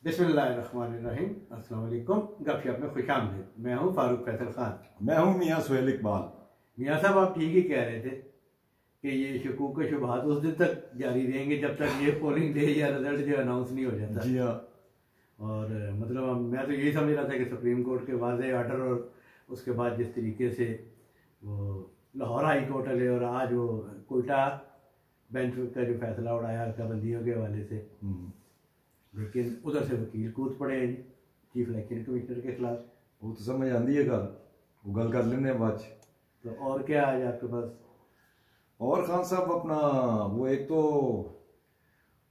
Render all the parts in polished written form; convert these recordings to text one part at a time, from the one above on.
बिस्मिल्लाहिर्रहमानिर्रहीम। अस्सलाम वालेकुम। गपशप में खुश आमदीद। मैं हूँ फारूक फैसल खान। मैं हूँ मियाँ सुहेल इकबाल। मियाँ साहब, आप ठीक ही कह रहे थे कि ये शकूक शुबहात उस दिन तक जारी रहेंगे जब तक ये पोलिंग डे या रिजल्ट जो अनाउंस नहीं हो जाता। जी हाँ। और मतलब मैं तो यही समझ रहा था कि सुप्रीम कोर्ट के वाज़े आर्डर और उसके बाद जिस तरीके से वो लाहौर हाई कोर्ट वाले और आज वो कोयटा बेंच का जो फैसला उड़ाया हल्काबंदियों के हवाले से, लेकिन उधर से वकील कूद पड़े हैं जी चीफ इलेक्शन कमिश्नर के खिलाफ। वो तो समझ आती है गल, वो गल कर लेने बाद। तो और क्या आज आपके पास? और खान साहब अपना वो एक तो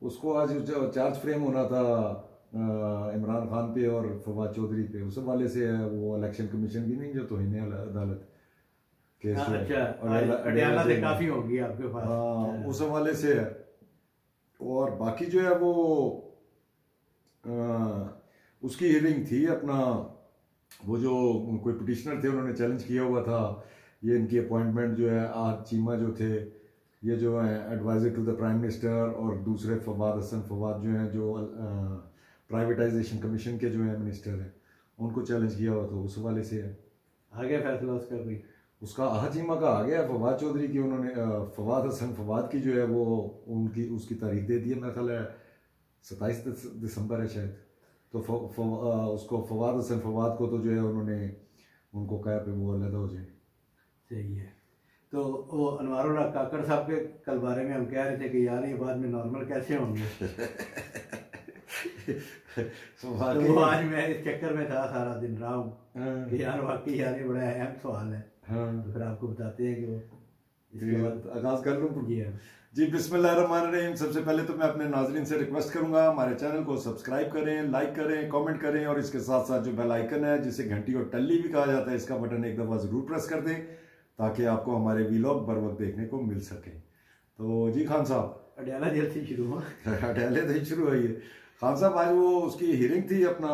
उसको आज चार्ज फ्रेम होना था इमरान खान पे और फवाद चौधरी पे, उस हवाले से है वो इलेक्शन कमीशन की नहीं जो तौहीन अदालत केस। अच्छा, अडयाला से काफी होगी आपके पास। हाँ, उस हवाले से है। और बाकी जो है वो उसकी हियरिंग थी अपना, वो जो कोई पिटिशनर थे उन्होंने चैलेंज किया हुआ था ये इनकी अपॉइंटमेंट जो है आर चीमा जो थे, ये जो है adviser to the prime minister, और दूसरे फवाद हसन फवाद जो हैं जो प्राइवेटाइजेशन कमीशन के जो है मिनिस्टर हैं, उनको चैलेंज किया हुआ था। उस हवाले से है आ गया फैसला उसका भी। उसका आह चीमा का आ गया। फवाद चौधरी की उन्होंने फवाद हसन फवाद की जो है वो उनकी उसकी तारीख दे दी है, मेरा ख्याल है 27 दिसंबर है शायद। तो उसको फवाद हसन फवाद को तो जो है उन्होंने उनको कहा पे वो अलग हो जाए। सही है। तो वो अनवारुल हक काकड़ साहब के कल बारे में हम कह रहे थे कि यार ये बाद में नॉर्मल कैसे होंगे। तो वो आज मैं इस चक्कर में था, सारा दिन रहा हूँ कि यार वाकई यार ये बड़ा अहम सवाल है। तो फिर आपको बताते हैं कि वो इसके बाद आगाज कर लूँ। जी बिस्मिल्लाहिर्रहमानिर्रहीम। सबसे पहले तो मैं अपने नाजरीन से रिक्वेस्ट करूंगा हमारे चैनल को सब्सक्राइब करें, लाइक करें, कमेंट करें, और इसके साथ साथ जो बेल आइकन है जिसे घंटी और टल्ली भी कहा जाता है, इसका बटन एक दफ़ा ज़रूर प्रेस कर दें ताकि आपको हमारे वीलॉग बर वक्त देखने को मिल सके। तो जी खान साहब, अडयाला जेल से शुरू हुआ। अडयाले से शुरू हुई है खान साहब। आज वो उसकी हियरिंग थी अपना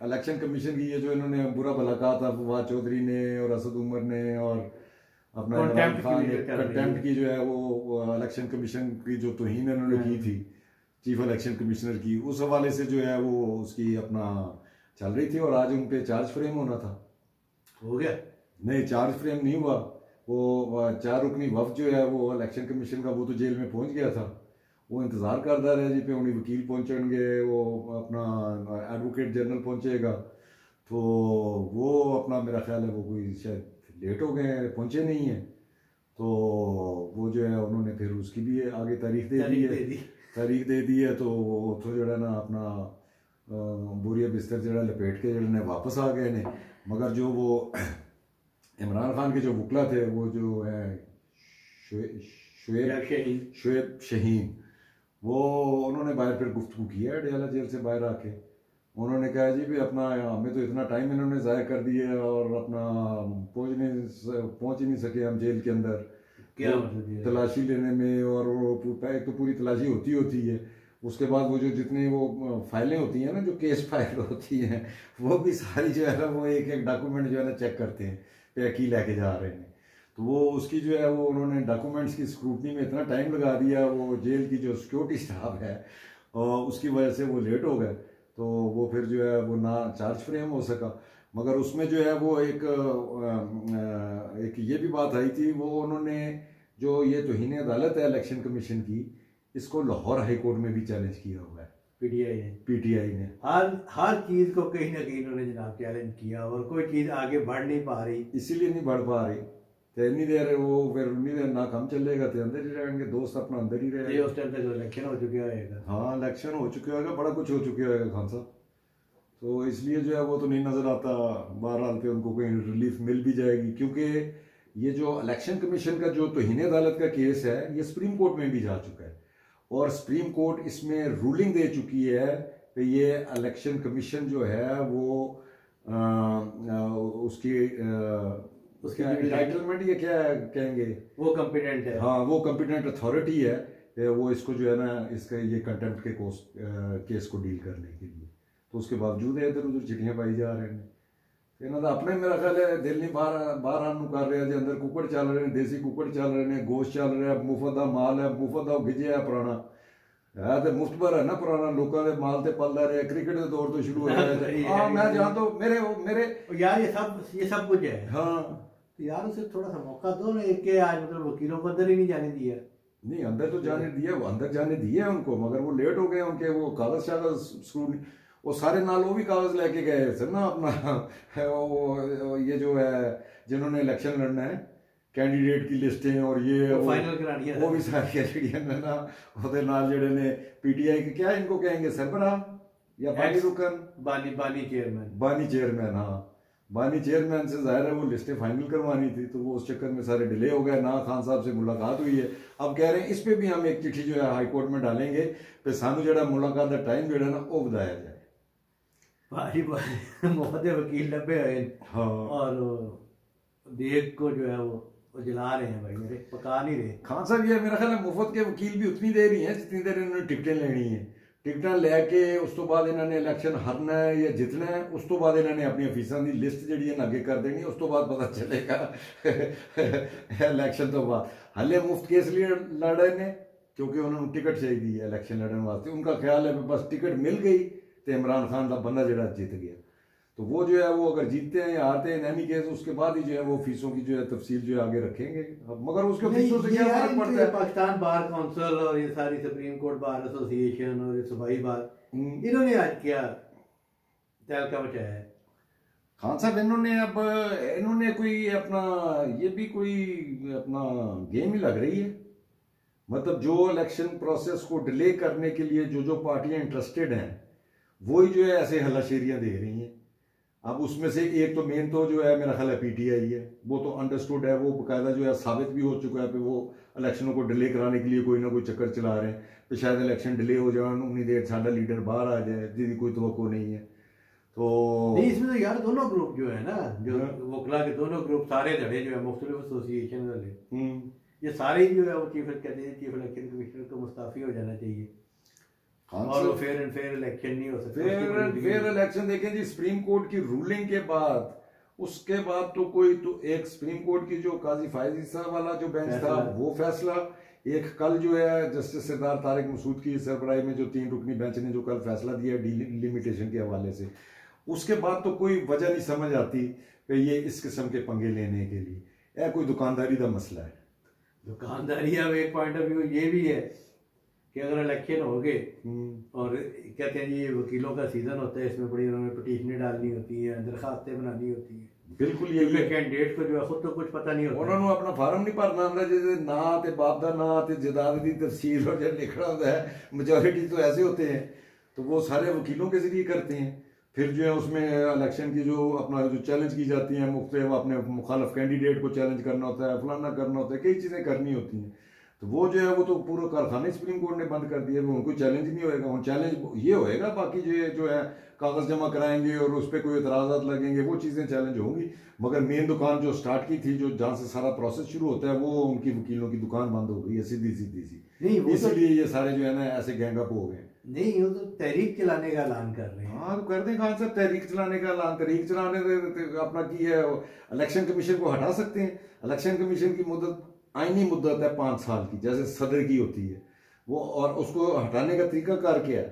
इलेक्शन कमीशन की, ये जो इन्होंने बुरा भला कहा था फवाद चौधरी ने और असद उमर ने और अपना इमरान खान ने कंटेम्प्ट की जो है वो इलेक्शन कमीशन की जो तौहीन इन्होंने की थी चीफ इलेक्शन कमिश्नर की, उस हवाले से जो है वो उसकी अपना चल रही थी। और आज उन पे चार्ज फ्रेम होना था। हो गया? नहीं, चार्ज फ्रेम नहीं हुआ। वो 4 रुकनी वफ जो है वो इलेक्शन कमीशन का, वो तो जेल में पहुंच गया था। वो इंतज़ार करता रहे जी पे उन्हीं वकील पहुंचेंगे, वो अपना एडवोकेट जनरल पहुंचेगा। तो वो अपना मेरा ख्याल है वो कोई शायद लेट हो गए, पहुंचे नहीं है। तो वो जो है उन्होंने फिर उसकी भी आगे तारीख दे दी है। तो उतो जड़ा ना अपना बोरिया बिस्तर जड़ा लपेट के जड़े वापस आ गए ने। मगर जो वो इमरान खान के जो वकला थे वो जो है शुएब शहीन, वो उन्होंने बाहर फिर गुफ्तगू की है अडयाला जेल से बाहर आके। उन्होंने कहा जी भी अपना हमें तो इतना टाइम इन्होंने ज़ाया कर दिया और अपना पहुंच ही नहीं सके हम जेल के अंदर क्या तलाशी लेने में। और वो एक तो पूरी तलाशी होती है, उसके बाद वो जो जितनी वो फाइलें होती हैं ना, जो केस फाइल होती हैं, वो भी सारी जो है ना वो एक एक डॉक्यूमेंट जो है ना चेक करते हैं पे की लेके जा रहे हैं। तो वो उसकी जो है वो उन्होंने डॉक्यूमेंट्स की स्क्रूटनी में इतना टाइम लगा दिया, वो जेल की जो सिक्योरिटी स्टाफ है और उसकी वजह से वो लेट हो गए। तो वो फिर जो है वो ना चार्ज फ्रेम हो सका। मगर उसमें जो है वो एक ये भी बात आई थी, वो उन्होंने जो ये तौहीन अदालत है इलेक्शन कमीशन की, इसको लाहौर हाई कोर्ट में भी चैलेंज किया हुआ है पीटीआई ने। हर चीज को कहीं ना कहीं उन्होंने जनाब चैलेंज किया और कोई चीज आगे बढ़ नहीं पा रही, इसीलिए नहीं बढ़ पा रही। तो इतनी देर वो फिर उन्नी देर ना काम चलेगा तो अंदर ही रहेंगे, दोस्त अपना अंदर ही रहेंगे। उस टाइम तक इलेक्शन हो चुका होगा। हाँ, इलेक्शन हो चुका होगा, बड़ा कुछ हो चुका होगा खान साहब। तो इसलिए जो है वो तो नहीं नजर आता। बहरहाल पे उनको कोई रिलीफ मिल भी जाएगी, क्योंकि ये जो इलेक्शन कमीशन का जो तौहीन अदालत का केस है ये सुप्रीम कोर्ट में भी जा चुका है और सुप्रीम कोर्ट इसमें रूलिंग दे चुकी है कि ये इलेक्शन कमीशन जो है वो उसकी टाइटलमेंट ये क्या कहेंगे, वो कॉम्पिटेंट है। हाँ, वो कॉम्पिटेंट अथॉरिटी है, वो इसको जो है ना इसका ये कंटेम्प्ट के केस को डील करने के लिए। तो उसके बावजूद इधर उधर चिट्ठियां पाई जा रहे हैं। इन्हों का अपने मेरा ख्याल है दिल नहीं बाहर आने कर रहे हैं। अंदर कुकड़ चल रहे हैं, देसी कुकड़ चल रहे हैं, गोश्त चल रहा है, मुफ्त का माल है, मुफ्त का गिजे है पुराना। है तो मुफ्त भर है ना पुराना, लोगों के माल ते पलदा रहे, क्रिकेट के दौर तो शुरू हो गया। हाँ मैं जान तो मेरे मेरे यार ये सब कुछ है। हाँ तो यार उसे थोड़ा सा मौका दो ना, एक के आज मतलब वकीलों को अंदर ही नहीं जाने दिया। नहीं अंदर तो जाने दिया, वो अंदर जाने दिए उनको, मगर वो लेट हो गए, उनके वो कागज शागज स्क्रू, वो सारे नाल वो भी कागज लेके गए सर ना अपना वो ये जो है जिन्होंने इलेक्शन लड़ना है कैंडिडेट की लिस्टें और ये वो फाइनल करानी है, वो भी सारी ਜਿਹੜੀਆਂ ਨੇ ना ਉਹਦੇ ਨਾਲ ਜਿਹੜੇ ने पीटीआई के क्या इनको कहेंगे सरबराह या बानी रुकन, बानी चेयरमैन, बानी चेयरमैन, हाँ बानी चेयरमैन से जाहिर है वो लिस्टें फाइनल करवानी थी, तो वो उस चक्कर में सारे डिले हो गए ना। खान साहब से मुलाकात हुई है, अब कह रहे हैं इस पे भी हम एक चिट्ठी जो है हाई कोर्ट में डालेंगे पे सानू जो मुलाकात का टाइम जो है ना वो बताया जाए। भारी बहुत वकील लबे हुए हाँ और देख को जो है वो जला रहे हैं भाई, मेरे पका नहीं रहे। खान साहब ये मेरा ख्याल है मुफ्त के वकील भी उतनी देर ही हैं जितनी देर इन्होंने टिकटें लेनी है, टिकटा लैके उस तो बाद इन्होंने इलेक्शन हारना है या जितना है, उस तो बाद इन्होंने अपनी फीसा की लिस्ट जी अगे कर देनी, उस तो बाद पता चलेगा इलेक्शन तो बाद। हाले मुफ्त केस लिए लड़ रहे ने क्योंकि उन्होंने टिकट चाहिए है इलेक्शन लड़ने वास्ते, उनका ख्याल है बस टिकट मिल गई तो इमरान खान का बंदा जरा जीत गया, तो वो जो है वो अगर जीतते हैं या हारते हैं एनी केस उसके बाद ही जो है वो फीसों की जो है तफसील जो है आगे रखेंगे। मगर उसके फीसों से क्या फर्क पड़ता है? पाकिस्तान बार काउंसिल और ये सारी सुप्रीम कोर्ट बार एसोसिएशन और ये सूबाई बार, इन्होंने आज क्या तहलका मचाया है? खान साहब इन्होंने कोई अपना ये भी कोई अपना गेम ही लग रही है, मतलब जो इलेक्शन प्रोसेस को डिले करने के लिए जो पार्टियां इंटरेस्टेड हैं वही जो है ऐसे हलाशेरियां दे रही हैं। अब उसमें से एक तो मेन तो जो है मेरा ख्याल है पीटीआई है, वो तो अंडरस्टूड है, वो बाकायदा जो है साबित भी हो चुका है कि वो इलेक्शनों को डिले कराने के लिए कोई ना कोई चक्कर चला रहे हैं, तो शायद इलेक्शन डिले हो जाए उन्नी देर साडा लीडर बाहर आ जाए जिसकी कोई तवक्को नहीं है। तो नहीं इसमें तो यार दोनों ग्रुप जो है ना, जो वकला के दोनों ग्रुप सारे धड़े जो है मुख्तलिफ एसोसिएशन वाले, ये सारे जो है वो चीफ इलेक्शन कमिश्नर को मुस्ताफी हो जाना चाहिए और वो फेयर इलेक्शन नहीं हो सकता। फेयर इलेक्शन देखें जी, सुप्रीम कोर्ट की रूलिंग के बाद उसके बाद तो कोई तो एक सुप्रीम कोर्ट की जो काजी फायज ईसा वाला जो बेंच था वो फैसला, एक कल जो है जस्टिस सरदार तारिक मसूद की सरबराही में जो 3 रुकनी बेंच ने जो कल फैसला दिया डिलिमिटेशन के हवाले से, उसके बाद तो कोई वजह नहीं समझ आती कि ये इस किस्म के पंगे लेने के लिए, यह कोई दुकानदारी का मसला है। दुकानदारी अब एक पॉइंट ऑफ व्यू ये भी है कि अगर इलेक्शन हो गए और कहते हैं जी वकीलों का सीजन होता है, इसमें बड़ी उन्होंने पिटीशनें डालनी होती है, दरखास्तें बनानी होती है, बिल्कुल ये कैंडिडेट को जो है खुद तो कुछ पता नहीं होता, उन्होंने अपना फार्म नहीं भरना होंगे जिसे ना ते बाप का ना ते जायदाद की तफसील और जो लिखना होता है, मेजोरिटी तो ऐसे होते हैं तो वो सारे वकीलों के जरिए करते हैं। फिर जो है उसमें इलेक्शन की जो अपना जो चैलेंज की जाती है मुख्तलिफ अपने मुखालफ कैंडिडेट को चैलेंज करना होता है, फलाना करना होता है, कई चीज़ें करनी होती हैं, तो वो जो है वो तो पूरा कारखाने सुप्रीम कोर्ट ने बंद कर दिया, उनको चैलेंज नहीं होएगा। उन चैलेंज ये होएगा बाकी जो है कागज जमा कराएंगे और उस पर कोई एतराज़ात लगेंगे, वो चीज़ें चैलेंज होंगी, मगर मेन दुकान जो स्टार्ट की थी जो जहाँ से सारा प्रोसेस शुरू होता है वो उनकी वकीलों की दुकान बंद हो गई है सीधी सी, इसलिए ये सारे जो है ना ऐसे गैंगअप हो गए। नहीं वो तो तहरीक चलाने का ऐलान कर रहे हैं। हाँ तो कर दें खान साहब तहरीक चलाने का ऐलान, तहरीक चलाने अपना की है, इलेक्शन कमीशन को हटा सकते हैं। इलेक्शन कमीशन की मुद्दत आईनी मुद्दत है 5 साल की, जैसे सदर की होती है वो, और उसको हटाने का तरीकाकार क्या है,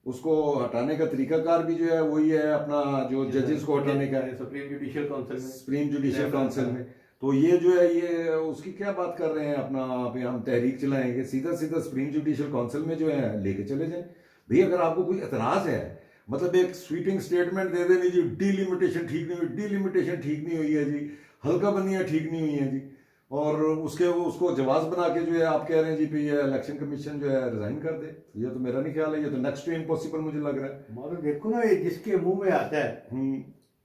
उसको हटाने का तरीकाकार भी जो है वही है अपना जो जजेस को हटाने का सुप्रीम जुडिशियल काउंसिल में, तो ये जो है ये उसकी क्या बात कर रहे हैं अपना हम तहरीक चलाएंगे, सीधा सुप्रीम जुडिशियल काउंसिल में जो है लेके चले जाएं। भाई अगर आपको कोई एतराज है, मतलब एक स्वीपिंग स्टेटमेंट दे देनी जी डिलिमिटेशन ठीक नहीं हुई, डिलिमिटेशन ठीक नहीं हुई है जी, हल्का बंदियां ठीक नहीं हुई है जी, और उसको जवाब बना के जो है आप कह रहे हैं जी भी ये इलेक्शन कमीशन जो है रिजाइन कर दे, ये तो मेरा नहीं ख्याल है, ये तो नेक्स्ट टू इम्पॉसिबल मुझे लग रहा है। मतलब देखो ना ये जिसके मुंह में आता है,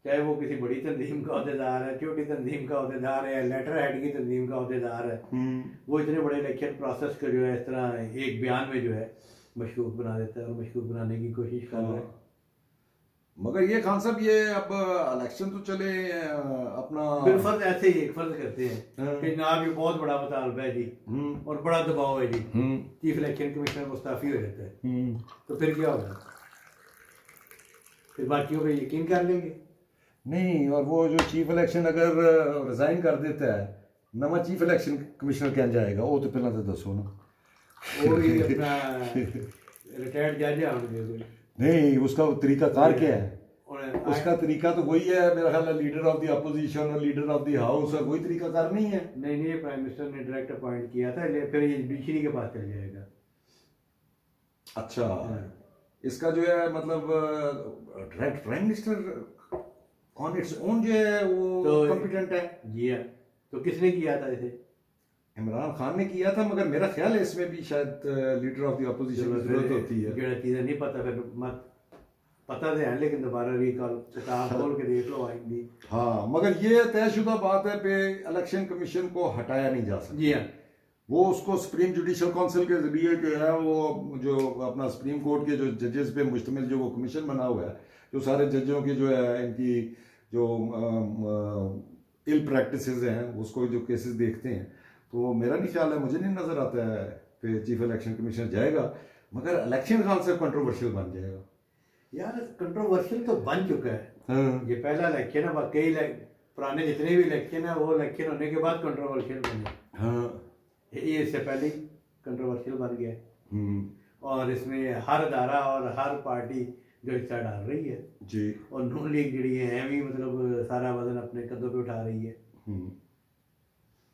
चाहे वो किसी बड़ी तंजीम का अहदेदार है, छोटी तंजीम का अहदेदार है, लेटर हेड की तंजीम का अहदेदार है, वो इतने बड़े इलेक्शन प्रोसेस को जो है इस तरह एक बयान में जो है मशकूक बना देता है और मशकूक बनाने की कोशिश कर रहा है। मगर ये खान साहब ये अब इलेक्शन तो चले अपना बिलफर्ज ऐसे ही एक फर्ज करते हैं कि जनाब ये बहुत बड़ा मुतालबा है जी और बड़ा दबाव है जी, चीफ इलेक्शन कमिश्नर मुस्ताफी हो जाता है, तो फिर क्या होगा, फिर बाकियों पे यकीन कर लेंगे नहीं, और वो जो चीफ इलेक्शन अगर रिजाइन कर देता है नवा चीफ इलेक्शन कमिश्नर क्या जाएगा वो तो पहला तो दसो ना, वो भी अपना रिटायर्ड जज है उनके कोई नहीं, उसका तरीका कार क्या है? और उसका तरीका तो वही है मेरा ख्याल है, लीडर ऑफ द अपोजिशन और लीडर ऑफ द हाउस, और वही तरीका कार नहीं है। नहीं, प्राइम मिनिस्टर ने डायरेक्ट अपॉइंट किया था, फिर ये जुडिशरी के पास चल जाएगा। अच्छा, इसका जो है मतलब direct prime minister on its own जो है वो तो कॉम्पिटेंट है। जी हाँ, तो किसने किया था इसे? इमरान खान ने किया था, मगर मेरा ख्याल है इसमें भी शायद लीडर ऑफ द अपोजिशन की जरूरत होती है। जो चीज़ें नहीं पता, फिर मत पता तो है, लेकिन दोबारा रिकॉल किताब खोल के देख लो आएंगी। हाँ, मगर ये तयशुदा बात है पे इलेक्शन कमीशन को हटाया नहीं जा सकता। जी हाँ, वो उसको सुप्रीम जुडिशल काउंसिल के जरिए जो है वो जो अपना सुप्रीम कोर्ट के जो जजेस पे मुश्तमिल जो वो कमीशन बना हुआ है, जो सारे जजों की जो है इनकी जो इल प्रैक्टिसेस हैं उसको जो केसेस देखते हैं, तो मेरा नहीं ख्याल है, मुझे नहीं नजर आता है कि चीफ इलेक्शन कमीशनर जाएगा, मगर इलेक्शन काउंसिल कंट्रोवर्शियल बन जाएगा। यार कंट्रोवर्शियल तो बन चुका है। हाँ। ये पहला इलेक्शन है, कई पुराने जितने भी इलेक्शन है वो इलेक्शन होने के बाद कंट्रोवर्शियल बने। हाँ, ये इससे पहले ही कंट्रोवर्शियल बन गया। और इसमें हर धारा और हर पार्टी जो हिस्सा डाल रही है जी, और नून लीग जी है भी मतलब सारा वजन अपने कंधों पे उठा रही है।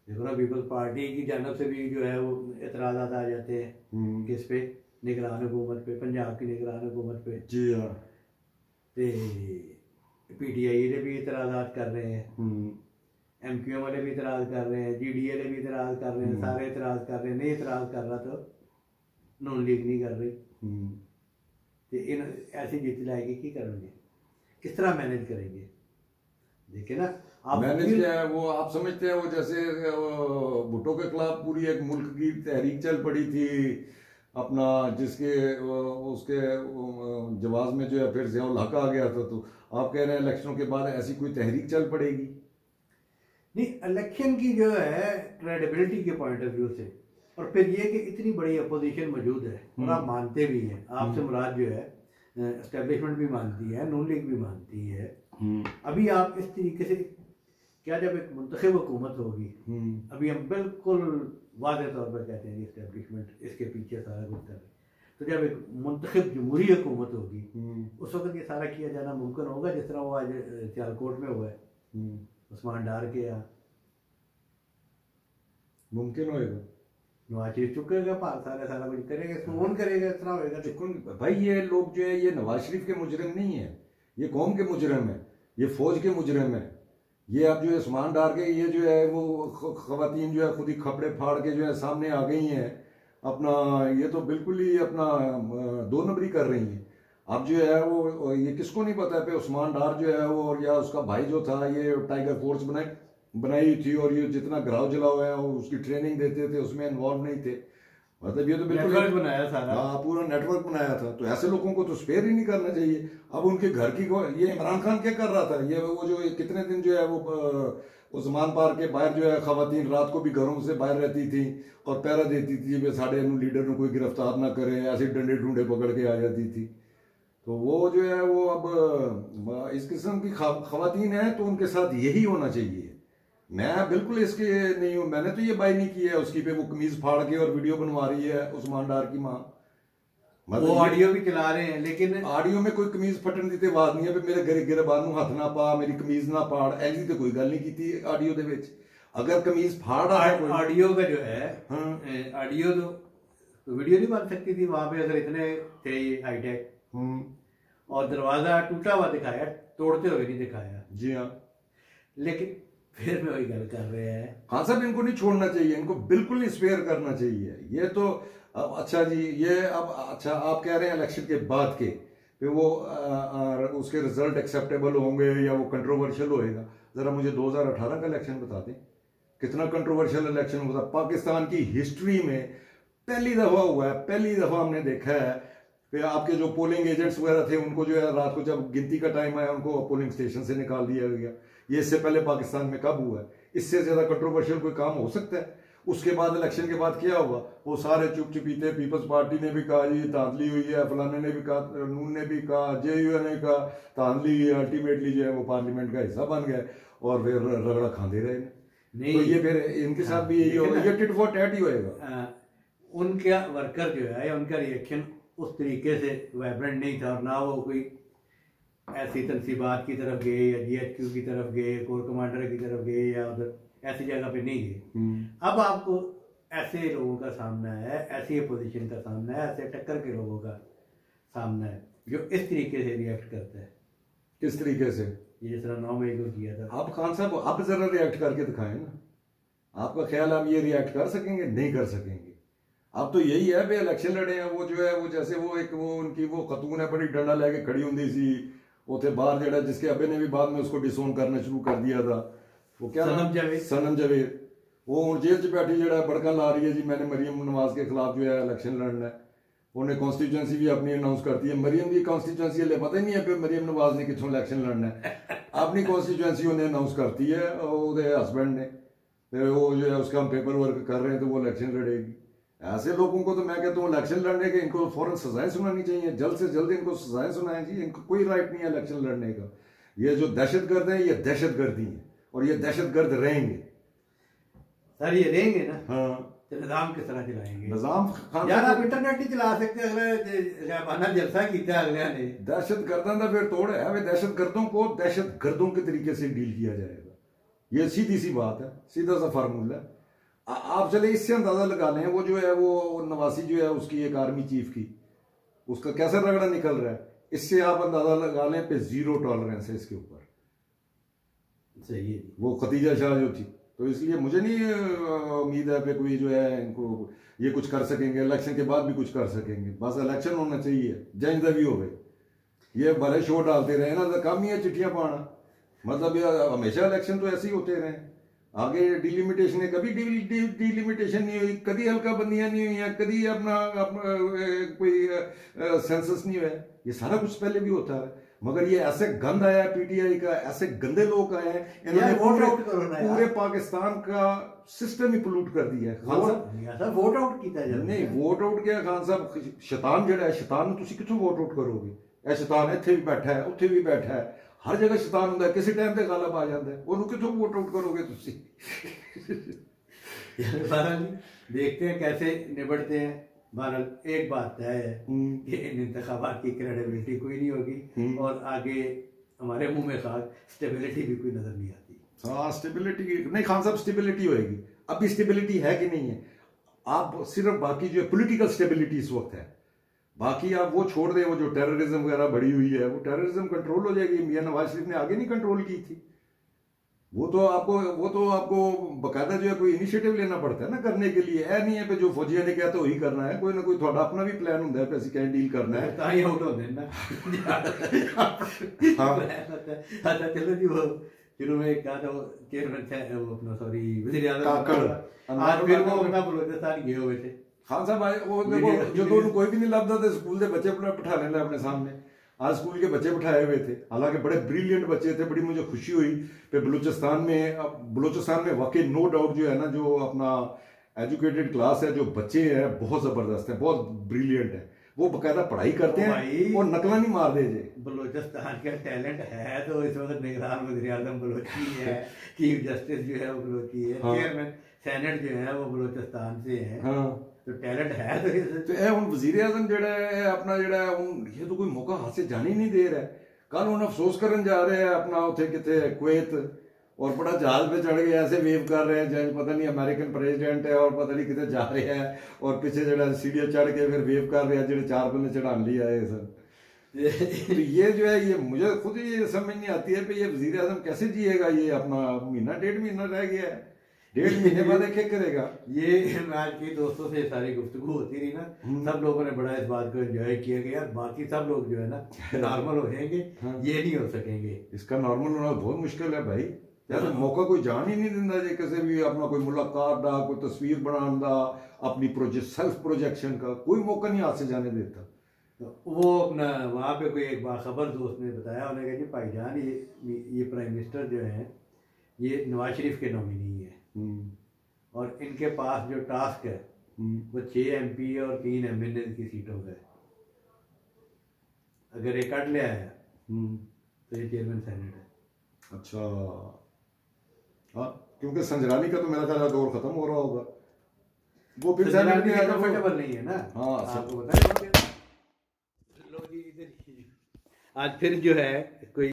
देखो ना, पीपल्स पार्टी की जानब से भी जो है वो एतराज़ात आ जाते हैं किस पे, निगरान हुकूमत पे, पंजाब की निगरान हुकूमत पे। जी हाँ, PTI ने भी एतराज़ात कर रहे हैं, MQM वाले भी एतराज़ कर रहे हैं, GDA वाले भी एतराज़ कर रहे हैं, सारे एतराज़ कर रहे हैं। नहीं एतराज़ कर रहा तो नून लीग नहीं कर रही। तो इन ऐसी जीत लाएगी की करेंगे, किस तरह मैनेज करेंगे? देखिए ना आप, मैनेज क्या है वो आप समझते हैं, वो जैसे भुट्टो के खिलाफ पूरी एक मुल्क की तहरीक चल पड़ी थी अपना, जिसके उसके जवाब में जो है फिर ज़ियाउल हक आ गया था, तो आप कह रहे हैं इलेक्शनों के बाद ऐसी कोई तहरीक चल पड़ेगी? नहीं, इलेक्शन की जो है क्रेडिबिलिटी के पॉइंट ऑफ व्यू से, और फिर ये कि इतनी बड़ी अपोजिशन मौजूद है और आप मानते भी हैं, आपसे मुराद जो है एस्टेब्लिशमेंट भी मानती है, नून लीग भी मानती है। अभी आप इस तरीके से क्या, जब एक मुंतखब हुकूमत होगी, अभी हम बिल्कुल वाज़ेह तौर पर कहते हैं एस्टेब्लिशमेंट इसके पीछे सारा कुछ कर रही, तो जब एक मुंतखब जमहूरी हुकूमत होगी उस वक्त ये सारा किया जाना मुमकिन होगा, जिस तरह वो आज सियालकोट में हुआ है उस्मान डार के यहाँ। मुमकिन होएगा? नवाज शरीफ चुकेगा, सारा कुछ करेगा, इसको करेगा, इस तरह होएगा। भाई ये लोग जो है ये नवाज शरीफ के मुजरिम नहीं है, ये कौम के मुजरिम है, ये फौज के मुजरिम है। ये अब जो है सामान डाल के ये जो है वो खवातीन जो है खुद ही कपड़े फाड़ के जो है सामने आ गई हैं अपना, ये तो बिल्कुल ही अपना दो नंबरी कर रही हैं। अब जो है वो ये किसको नहीं पता है पे उस्मान डार जो है वो और या उसका भाई जो था ये टाइगर फोर्स बनाई थी, और ये जितना घराव जला हुआ है उसकी ट्रेनिंग देते थे, उसमें इन्वॉल्व नहीं थे। मतलब ये तो बिल्कुल नेटवर्क बनाया सारा। हाँ, पूरा नेटवर्क बनाया था, तो ऐसे लोगों को तो स्पेयर ही नहीं करना चाहिए। अब उनके घर की ये इमरान खान क्या कर रहा था, ये वो जो कितने दिन जो है वो जमान पार के बाहर जो है खवातीन रात को भी घरों से बाहर रहती थी और पहरा देती थी साढ़े लीडर ने कोई गिरफ्तार ना करे, ऐसे डंडे ढूंढे पकड़ के आ जाती थी। तो वो जो है वो अब इस किस्म की खवातीन है तो उनके साथ यही होना चाहिए। मैं बिल्कुल इसके नहीं हूं, मैंने तो ये बाई नहीं की है उसकी पे वो कमीज फाड़ के और वीडियो बनवा रही है उस्मान डार की माँ, मतलब वो ऑडियो भी चला रहे हैं, लेकिन ऑडियो में कोई कमीज फटन दी आवाज नहीं है भी मेरे गिरबानू हथ ना पा, मेरी कमीज ना फाड़, ऐसी तो कोई गल नहीं की थी ऑडियो दे विच। अगर कमीज फाड़ रहा है ऑडियो का जो है ऑडियो तो वीडियो नहीं बन सकती थी वहां पे, अगर इतने थे हाईटेक, और दरवाजा टूटा हुआ दिखाया, तोड़ते हुए नहीं दिखाया। जी हाँ, लेकिन फिर में वही गल कर रहे हैं। हाँ साहब, इनको नहीं छोड़ना चाहिए, इनको बिल्कुल नहीं स्पेयर करना चाहिए। ये तो अच्छा जी, ये अब अच्छा आप कह रहे हैं इलेक्शन के बाद के फिर वो उसके रिजल्ट एक्सेप्टेबल होंगे या वो कंट्रोवर्शियल होएगा। जरा मुझे 2018 का इलेक्शन बता दें, कितना कंट्रोवर्शियल इलेक्शन हुआ था पाकिस्तान की हिस्ट्री में, पहली दफा हुआ है, पहली दफा हमने देखा है फिर आपके जो पोलिंग एजेंट्स वगैरह थे उनको जो है रात को जब गिनती का टाइम आया उनको पोलिंग स्टेशन से निकाल दिया गया। ये इससे पहले पाकिस्तान में कब हुआ है? इससे ज्यादा कंट्रोवर्शियल कोई काम हो सकता है? उसके बाद इलेक्शन के बाद क्या हुआ, वो सारे चुप चुपीते, पीपल्स पार्टी ने भी कहा ये धांधली हुई है, फलाने ने भी कहा, नून ने भी कहा, JUI ने कहा धांधली हुई है, अल्टीमेटली जो है वो पार्लियामेंट का हिस्सा बन गया और फिर रगड़ा खाते रहे। तो ये फिर इनके साथ भी यही होगा, ये टिट फॉर टैट ही होएगा। उनका वर्कर जो है या उनका रिएक्शन उस तरीके से वाइब्रेंट नहीं था, और ना वो कोई ऐसी तनसीबात की तरफ गए या GHQ की तरफ गए, कोर कमांडर की तरफ गए, या उधर ऐसी जगह पे नहीं गए। अब आपको ऐसे लोगों का सामना है, ऐसी पोजीशन का सामना है, ऐसे टक्कर के लोगों का सामना है जो इस तरीके से रिएक्ट करता है। किस तरीके से? ये जिस तरह 9 मई को किया था। आप खान साहब आप जरा रिएक्ट करके दिखाएं ना। आपका ख्याल आप ये रिएक्ट कर सकेंगे? नहीं कर सकेंगे। अब तो यही है भाई, इलेक्शन लड़े हैं वो जो है वो जैसे वो एक वो उनकी वो खतून है बड़ी डंडा लेके खड़ी होंगी सी उथे बाहर जड़ा, जिसके अबे ने भी बाद में उसको डिसोन करना शुरू कर दिया था। वो क्या सनम जवेद, वो हूँ जेल च बैठी जड़ा बड़का ला रही है जी मैंने मरियम नवाज के खिलाफ जो है इलेक्शन लड़ना है। उन्हें कॉन्स्टिट्यूंसी भी अपनी अनाउंस करती है। मरियम की कॉन्स्टिट्यूंसी हले पता ही नहीं है कि मरियम नवाज ने कितों इलेक्शन लड़ना है। अपनी कॉन्स्टिट्यूंसी उन्हें अनाउंस करती है और हस्बैंड ने, फिर वो जो है उसका हम पेपर वर्क कर रहे हैं तो वो इलेक्शन लड़ेगी। ऐसे लोगों को तो मैं कहता हूँ इलेक्शन लड़ने के इनको फौरन सजाएं सुनानी चाहिए, जल्द से जल्द इनको सजाएं सुनाएं जी। इनको कोई राइट नहीं है इलेक्शन लड़ने का। ये जो दहशतगर्द है ये दहशतगर्दी है और ये दहशतगर्द रहेंगे। सर ये रहेंगे ना। हाँ, तो निजाम किस तरह चलाएंगे? निजाम खान यार आप इंटरनेट नहीं चला सकते। अगले जमाना जलसा किया अगले ने दहशतगर्दों का फिर तोड़ है। वे दहशतगर्दों को दहशतगर्दों के तरीके से डील किया जाएगा। ये सीधी सी बात है, सीधा सा फार्मूला है। आप चले इससे अंदाजा लगा लें वो जो है वो नवासी जो है उसकी एक आर्मी चीफ की उसका कैसा रगड़ा निकल रहा है, इससे आप अंदाजा लगा लें पे 0 टॉलरेंस है इसके ऊपर। सही है। वो खतीजा शाह जो थी, तो इसलिए मुझे नहीं उम्मीद है पे कोई जो है इनको ये कुछ कर सकेंगे। इलेक्शन के बाद भी कुछ कर सकेंगे। बस इलेक्शन होना चाहिए, जंज भी हो गए। ये बड़े शो डालते रहे ना, तो काम ही है चिट्ठियां पाना। मतलब हमेशा इलेक्शन तो ऐसे ही होते रहे। आगे डिलिमिटेशन है, कभी डिलिमिटेशन नहीं हुई, कभी हल्का बंदियां नहीं हुई, कभी अपना कोई सेंसस नहीं हुआ। ये सारा कुछ पहले भी होता है, मगर ये ऐसे गंद आया पीटीआई का, ऐसे गंदे लोग आए हैं, इन्होंने पूरे पाकिस्तान का सिस्टम ही पोल्यूट कर दिया है। खान साहब वोट आउट किया जाए नहीं, वोट आउट किया खान साहब। शैतान जड़ा है, शैतान तुसी किथों वोट आउट करोगे? ਇਹ शैतान ਇੱਥੇ भी बैठा है, ਉੱਥੇ भी बैठा है, हर जगह शैतान ਹੁੰਦਾ, किसी टाइम पे गालब आ जाता है। ਉਹਨੂੰ किथों वोट आउट करोगे तुसी? बहरहाल देखते हैं कैसे निपटते हैं। बहरहाल एक बात तय है कि इन इंतखाबात की क्रेडिबिलिटी कोई नहीं होगी और आगे हमारे मुंह में खाक स्टेबिलिटी भी कोई नजर नहीं आती। हाँ, स्टेबिलिटी नहीं खान साहब, स्टेबिलिटी होएगी। अभी स्टेबिलिटी है कि नहीं है? आप सिर्फ बाकी जो है पॉलिटिकल स्टेबिलिटी इस वक्त है, बाकी आप वो छोड़ दें। वो जो टेररिज्म वगैरह बढ़ी हुई है, वो टेररिज्म कंट्रोल हो जाएगी। मियां नवाज शरीफ ने आगे नहीं कंट्रोल की थी। वो तो आपको बकायदा जो है कोई इनिशिएटिव लेना पड़ता है ना करने के लिए। ऐ नहीं है कि जो फौजिया ने कहता वही करना है। कोई ना कोई थोड़ा अपना भी प्लान होता है कि असं कहीं डील करना है। ताही आउट होते हैं ना। हाँ अच्छा चलो जी, वो शुरू में कहा था चेयरमैन वो अपना सॉरी वज़ीर आज़म, आज फिर वो अपना बलूचिस्तान गए हुए थे। खान साहब आए, वो देखो जो तो कोई भी नहीं लगता था स्कूल के बच्चे बिठा लेना अपने सामने। आज स्कूल के बच्चे बिठाए हुए थे, हालांकि बड़े ब्रिलियंट बच्चे थे। बड़ी मुझे खुशी हुई कि बलूचिस्तान में वाकई नो डाउट जो है ना, जो अपना एजुकेटेड क्लास है, जो बच्चे हैं बहुत जबरदस्त हैं, बहुत ब्रिलियंट है। वो बकायदा पढ़ाई करते हैं और नकला नहीं मार दे जे। बलूचिस्तान का टैलेंट है तो इस वक्त निगरान वज़ीर आज़म बलोची है, चीफ जस्टिस जो है वो बलोची है, चेयरमैन सेनेट जो है वो बलूचिस्तान से है। हाँ, तो टैलेंट है। तो ये हुन वज़ीर आज़म जड़ा है अपना जड़ा ये तो कोई मौका हाथ से जाने ही नहीं दे रहा है। कल हुन अफसोस करन जा रहे हैं अपना उथे किथे कुवैत, और बड़ा जहाज पे चढ़ गए ऐसे वेव कर रहे हैं जैसे पता नहीं अमेरिकन प्रेसिडेंट है और पता नहीं कितने जा रहे हैं, और पीछे जड़ा सीढ़ियां चढ़ के फिर वेव कर रहे हैं जो 4 बंदे चढ़ान लिए आए सर। तो ये जो है ये मुझे खुद ये समझ नहीं आती है कि ये वज़ीर आज़म कैसे जिएगा। ये अपना महीना 1.5 महीना रह गया है, 1.5 महीने बाद क्या करेगा ये। आज की दोस्तों से सारी गुफ्तगू होती रही ना, सब लोगों ने बड़ा इस बात को एंजॉय किया कि यार बाकी सब लोग जो है ना नॉर्मल हो जाएंगे, ये नहीं हो सकेंगे। इसका नॉर्मल होना बहुत मुश्किल है भाई। यार मौका कोई जान ही नहीं दिंदा जे किसी भी अपना कोई मुलाकात दा, कोई तस्वीर बनाने दा, अपनी सेल्फ प्रोजेक्शन का कोई मौका नहीं हाथ से जाने देता। वो अपना वहाँ पे कोई एक बाखबर दोस्त ने बताया, उन्होंने कहा जी भाईजान ये प्राइम मिनिस्टर जो है ये नवाज शरीफ के नॉमिनी है और इनके पास जो टास्क है वो 6 MP और 3 MNA की सीटों का है। अगर ये कट लिया है तो ये चेयरमैन सेनेट है। अच्छा हाँ, क्योंकि संजरानी का तो मेरा ख्याल दौर खत्म हो रहा होगा। वो फिर तो सैलरी नहीं कंफर्टेबल नहीं है ना। हाँ आपको बताया लो जी, इधर आज फिर जो है कोई